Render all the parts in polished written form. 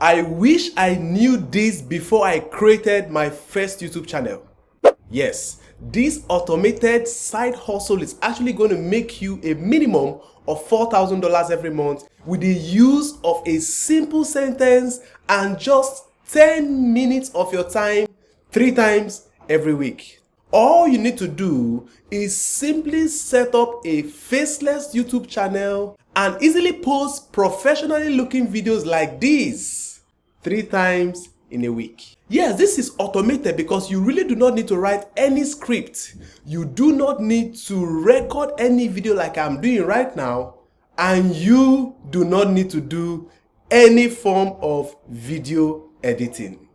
I wish I knew this before I created my first YouTube channel. Yes, this automated side hustle is actually going to make you a minimum of $4,000 every month with the use of a simple sentence and just 10 minutes of your time 3 times every week. All you need to do is simply set up a faceless YouTube channel and easily post professionally looking videos like these 3 times in a week. Yes, this is automated because you really do not need to write any script. You do not need to record any video like I'm doing right now, and you do not need to do any form of video editing.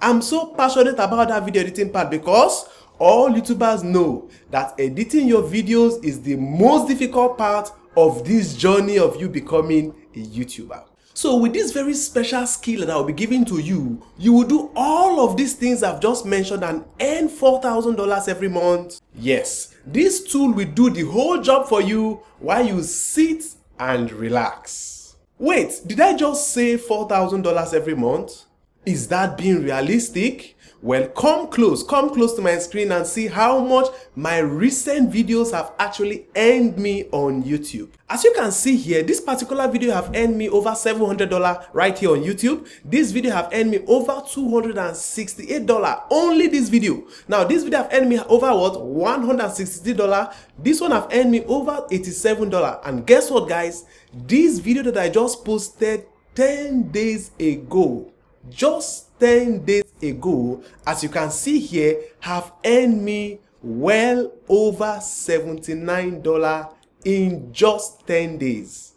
I'm so passionate about that video editing part because all YouTubers know that editing your videos is the most difficult part of this journey of you becoming a YouTuber. So with this very special skill that I will be giving to you, you will do all of these things I've just mentioned and earn $4,000 every month. Yes, this tool will do the whole job for you while you sit and relax. Wait, did I just say $4,000 every month? Is that being realistic? Well, come close to my screen and see how much my recent videos have actually earned me on YouTube. As you can see here, this particular video have earned me over $700 right here on YouTube. This video have earned me over $268, only this video. Now this video have earned me over what? $160. This one have earned me over $87. And guess what guys? This video that I just posted 10 days ago, just 10 days ago, as you can see here, have earned me well over $79 in just 10 days.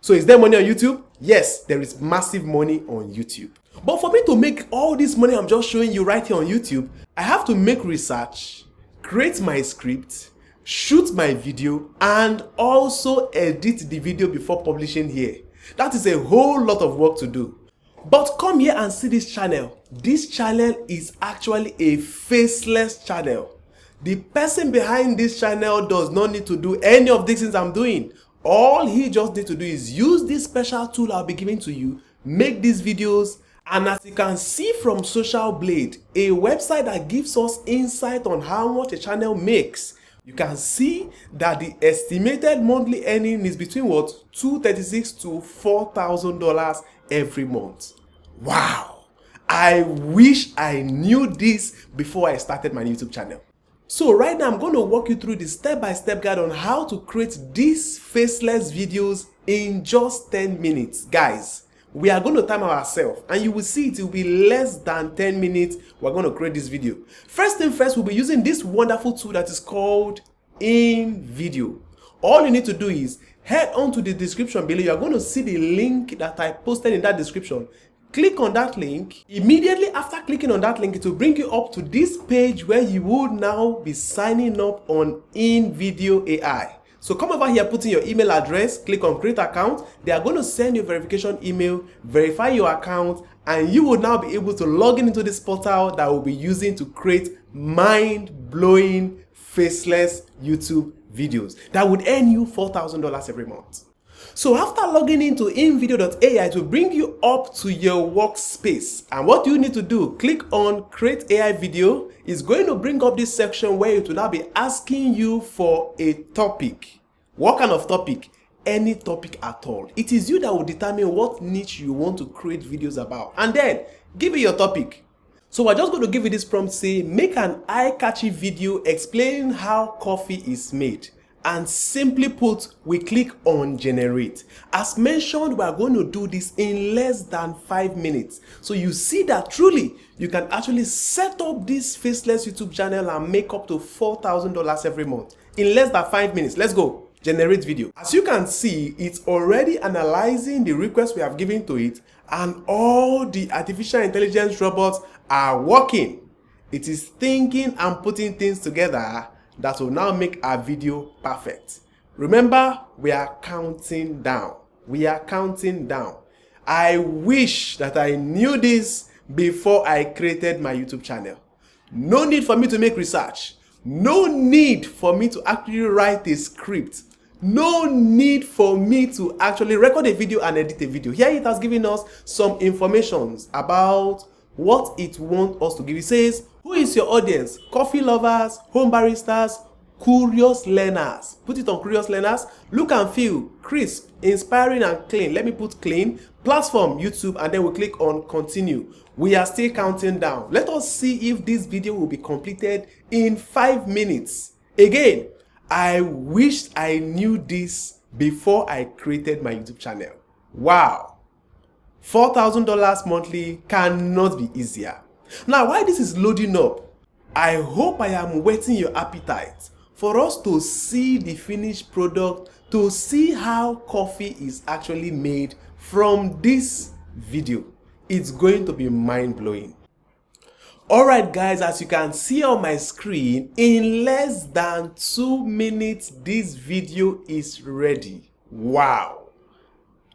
So is there money on YouTube? Yes, there is massive money on YouTube. But for me to make all this money I'm just showing you right here on YouTube, I have to make research, create my script, shoot my video, and also edit the video before publishing here. That is a whole lot of work to do. But come here and see this channel. This channel is actually a faceless channel. The person behind this channel does not need to do any of these things I'm doing. All he just needs to do is use this special tool I'll be giving to you, make these videos, and as you can see from Social Blade, a website that gives us insight on how much a channel makes, you can see that the estimated monthly earning is between what? $236 to $4,000 every month. Wow! I wish I knew this before I started my YouTube channel. So right now I'm going to walk you through the step-by-step guide on how to create these faceless videos in just 10 minutes. Guys, we are going to time ourselves and you will see it will be less than 10 minutes we're going to create this video. First thing first, we'll be using this wonderful tool that is called InVideo. All you need to do is head on to the description below. You are going to see the link that I posted in that description. Click on that link. Immediately after clicking on that link, it will bring you up to this page where you would now be signing up on InVideo AI. So come over here, put in your email address, click on create account. They are going to send you a verification email, verify your account, and you will now be able to log into this portal that we'll be using to create mind-blowing faceless YouTube videos that would earn you $4,000 every month. So after logging into invideo.ai, it will bring you up to your workspace. And what you need to do, click on create AI video. It's going to bring up this section where it will now be asking you for a topic. What kind of topic? Any topic at all. It is you that will determine what niche you want to create videos about. And then give it your topic. So we're just going to give you this prompt, say make an eye-catchy video explaining how coffee is made. And simply put, we click on generate. As mentioned, we are going to do this in less than 5 minutes. So you see that truly you can actually set up this faceless YouTube channel and make up to $4,000 every month in less than 5 minutes. Let's go. Generate video. As you can see, it's already analyzing the request we have given to it, and all the artificial intelligence robots are working. It is thinking and putting things together that will now make our video perfect. Remember, we are counting down. We are counting down. I wish that I knew this before I created my YouTube channel. No need for me to make research. No need for me to actually write a script. No need for me to actually record a video and edit a video. Here it has given us some information about what it wants us to give. It says, who is your audience? Coffee lovers, home baristas, curious learners. Put it on curious learners. Look and feel, crisp, inspiring and clean. Let me put clean. Platform, YouTube, and then we click on continue. We are still counting down. Let us see if this video will be completed in 5 minutes. Again, I wished I knew this before I created my YouTube channel. Wow. $4,000 monthly cannot be easier. Now, while this is loading up, I hope I am whetting your appetite for us to see the finished product, to see how coffee is actually made from this video. It's going to be mind-blowing. Alright guys, as you can see on my screen, in less than 2 minutes this video is ready. Wow!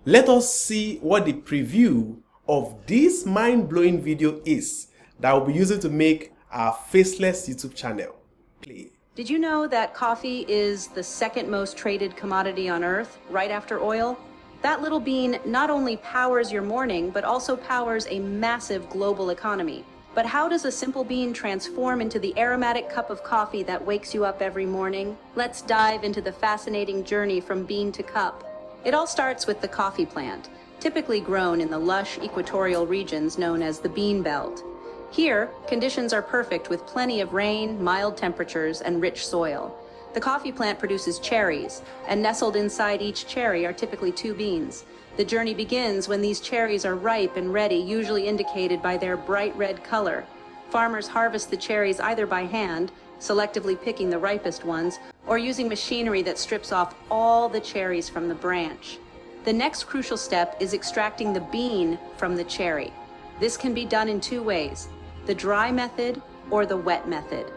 Let us see what the preview of this mind-blowing video is that we'll be using to make our faceless YouTube channel. Play. Did you know that coffee is the second most traded commodity on Earth, right after oil? That little bean not only powers your morning, but also powers a massive global economy. But how does a simple bean transform into the aromatic cup of coffee that wakes you up every morning? Let's dive into the fascinating journey from bean to cup. It all starts with the coffee plant, typically grown in the lush equatorial regions known as the bean belt. Here, conditions are perfect with plenty of rain, mild temperatures, and rich soil. The coffee plant produces cherries, and nestled inside each cherry are typically 2 beans. The journey begins when these cherries are ripe and ready, usually indicated by their bright red color. Farmers harvest the cherries either by hand, selectively picking the ripest ones, or using machinery that strips off all the cherries from the branch. The next crucial step is extracting the bean from the cherry. This can be done in 2 ways, the dry method or the wet method.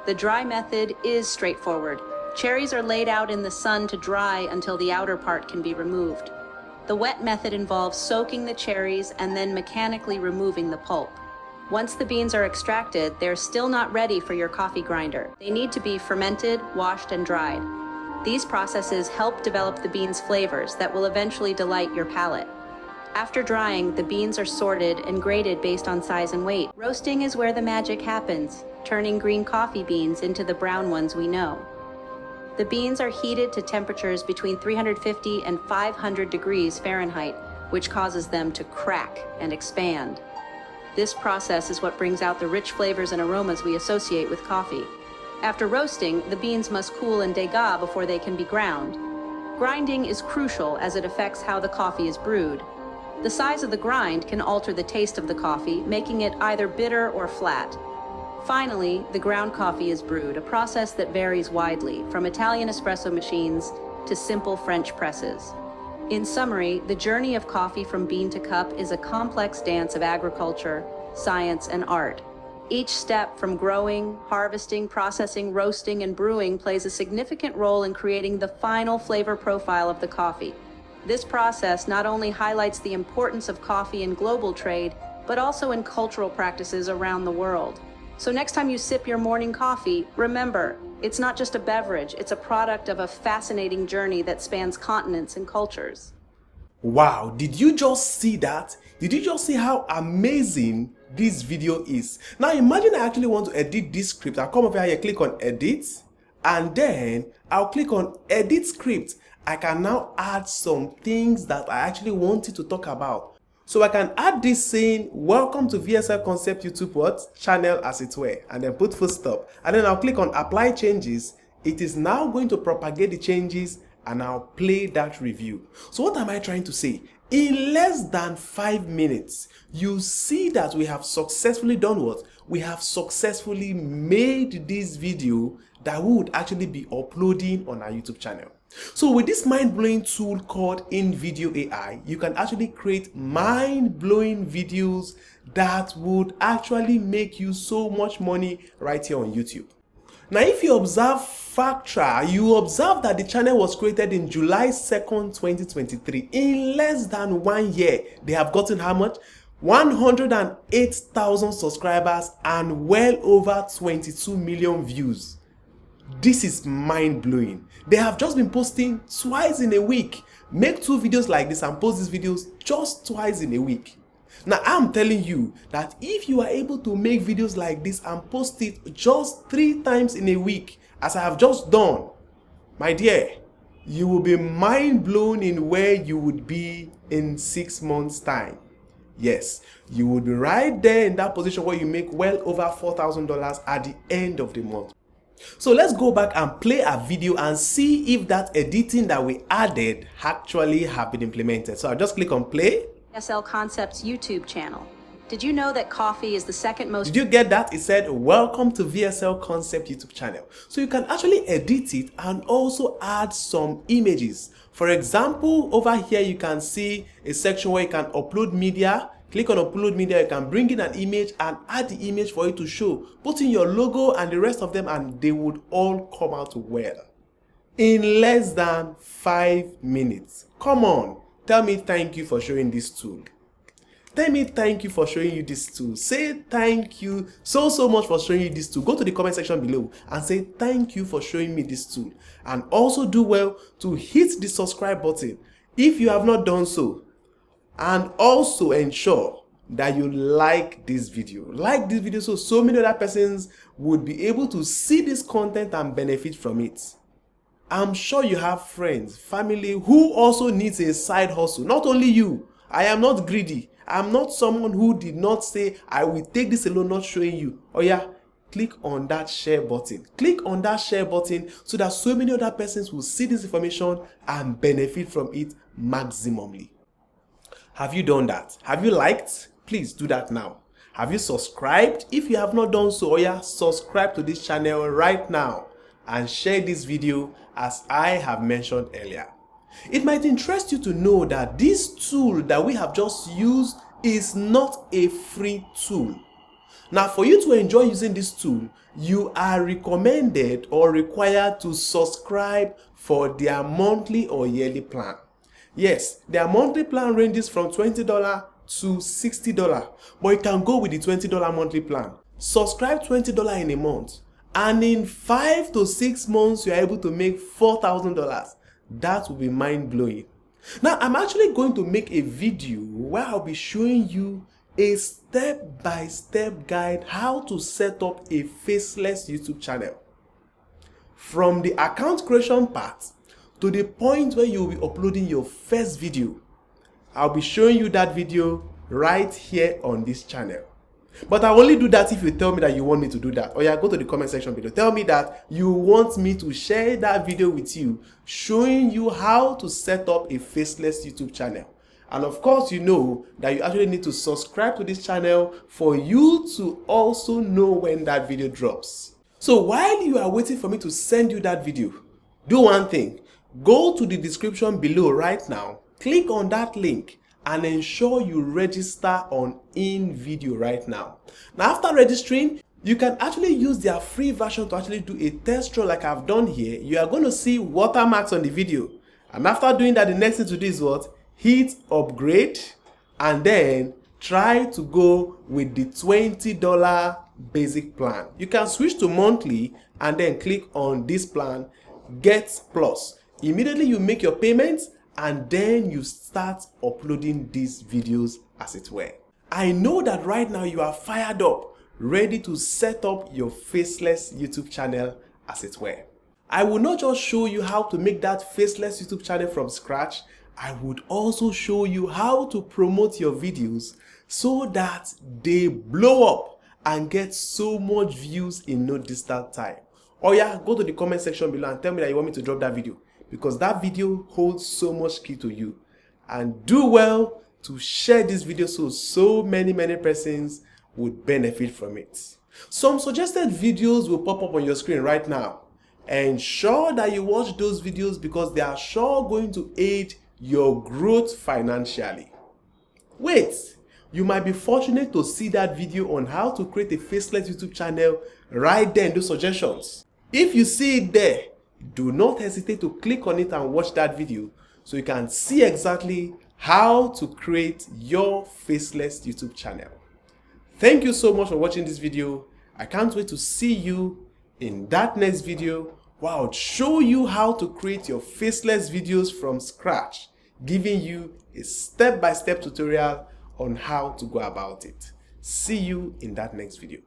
The dry method is straightforward. Cherries are laid out in the sun to dry until the outer part can be removed. The wet method involves soaking the cherries and then mechanically removing the pulp. Once the beans are extracted, they're still not ready for your coffee grinder. They need to be fermented, washed, and dried. These processes help develop the beans' flavors that will eventually delight your palate. After drying, the beans are sorted and graded based on size and weight. Roasting is where the magic happens, turning green coffee beans into the brown ones we know. The beans are heated to temperatures between 350 and 500 degrees Fahrenheit, which causes them to crack and expand. This process is what brings out the rich flavors and aromas we associate with coffee. After roasting, the beans must cool and dégage before they can be ground. Grinding is crucial as it affects how the coffee is brewed. The size of the grind can alter the taste of the coffee, making it either bitter or flat. Finally, the ground coffee is brewed, a process that varies widely, from Italian espresso machines to simple French presses. In summary, the journey of coffee from bean to cup is a complex dance of agriculture, science, and art. Each step from growing, harvesting, processing, roasting, and brewing plays a significant role in creating the final flavor profile of the coffee. This process not only highlights the importance of coffee in global trade, but also in cultural practices around the world. So next time you sip your morning coffee, remember, it's not just a beverage, it's a product of a fascinating journey that spans continents and cultures. Wow, did you just see that? Did you just see how amazing this video is? Now imagine I actually want to edit this script. I'll come over here, click on edit, and then I'll click on edit script. I can now add some things that I actually wanted to talk about. So I can add this saying, welcome to V.S.L Concept YouTube channel as it were, and then put full stop. And then I'll click on apply changes. It is now going to propagate the changes and I'll play that review. So what am I trying to say? In less than 5 minutes, you see that we have successfully done what? We have successfully made this video that we would actually be uploading on our YouTube channel. So with this mind-blowing tool called InVideo AI, you can actually create mind-blowing videos that would actually make you so much money right here on YouTube. Now, if you observe Factra, you observe that the channel was created in July 2nd, 2023. In less than 1 year, they have gotten how much? 108,000 subscribers and well over 22 million views. This is mind-blowing. They have just been posting twice in a week. Make 2 videos like this and post these videos just twice in a week. Now I'm telling you that if you are able to make videos like this and post it just 3 times in a week, as I have just done, my dear, you will be mind blown in where you would be in 6 months' time. Yes, you would be right there in that position where you make well over $4,000 at the end of the month. So let's go back and play a video and see if that editing that we added actually have been implemented. So I'll just click on play. V.S.L Concepts YouTube channel. Did you know that coffee is the second most... Did you get that? It said, welcome to V.S.L Concept YouTube channel. So you can actually edit it and also add some images. For example, over here you can see a section where you can upload media. Click on upload media, you can bring in an image and add the image for it to show. Put in your logo and the rest of them and they would all come out well. In less than 5 minutes. Come on, tell me thank you for showing this tool. Tell me thank you for showing you this tool. Say thank you so much for showing you this tool. Go to the comment section below and say thank you for showing me this tool. And also do well to hit the subscribe button if you have not done so. And also ensure that you like this video. Like this video so many other persons would be able to see this content and benefit from it. I'm sure you have friends, family who also needs a side hustle. Not only you. I am not greedy. I'm not someone who did not say, I will take this alone, not showing you. Oh yeah, click on that share button. Click on that share button so that so many other persons will see this information and benefit from it maximally. Have you done that? Have you liked? Please do that now. Have you subscribed? If you have not done so, oh yeah, subscribe to this channel right now and share this video as I have mentioned earlier. It might interest you to know that this tool that we have just used is not a free tool. Now, for you to enjoy using this tool, you are recommended or required to subscribe for their monthly or yearly plan. Yes, their monthly plan ranges from $20 to $60, but you can go with the $20 monthly plan. Subscribe $20 in a month, and in 5 to 6 months, you are able to make $4,000. That will be mind-blowing. Now, I'm actually going to make a video where I'll be showing you a step-by-step guide how to set up a faceless YouTube channel. From the account creation part to the point where you'll be uploading your first video. I'll be showing you that video right here on this channel. But I'll only do that if you tell me that you want me to do that. Or yeah, go to the comment section below. Tell me that you want me to share that video with you, showing you how to set up a faceless YouTube channel. And of course, you know that you actually need to subscribe to this channel for you to also know when that video drops. So while you are waiting for me to send you that video, do one thing. Go to the description below right now, click on that link and ensure you register on InVideo right now. Now after registering, you can actually use their free version to actually do a test run like I've done here. You are going to see watermarks on the video. And after doing that, the next thing to do is what? Hit upgrade and then try to go with the $20 basic plan. You can switch to monthly and then click on this plan, Get Plus. Immediately you make your payments and then you start uploading these videos as it were. I know that right now you are fired up, ready to set up your faceless YouTube channel as it were. I will not just show you how to make that faceless YouTube channel from scratch, I would also show you how to promote your videos so that they blow up and get so much views in no distant time. Or yeah, go to the comment section below and tell me that you want me to drop that video, because that video holds so much key to you. And do well to share this video so many persons would benefit from it. Some suggested videos will pop up on your screen right now. Ensure that you watch those videos because they are sure going to aid your growth financially. Wait, you might be fortunate to see that video on how to create a faceless YouTube channel right there in those suggestions. If you see it there, do not hesitate to click on it and watch that video so you can see exactly how to create your faceless YouTube channel. Thank you so much for watching this video. I can't wait to see you in that next video where I would show you how to create your faceless videos from scratch, giving you a step-by-step tutorial on how to go about it. See you in that next video.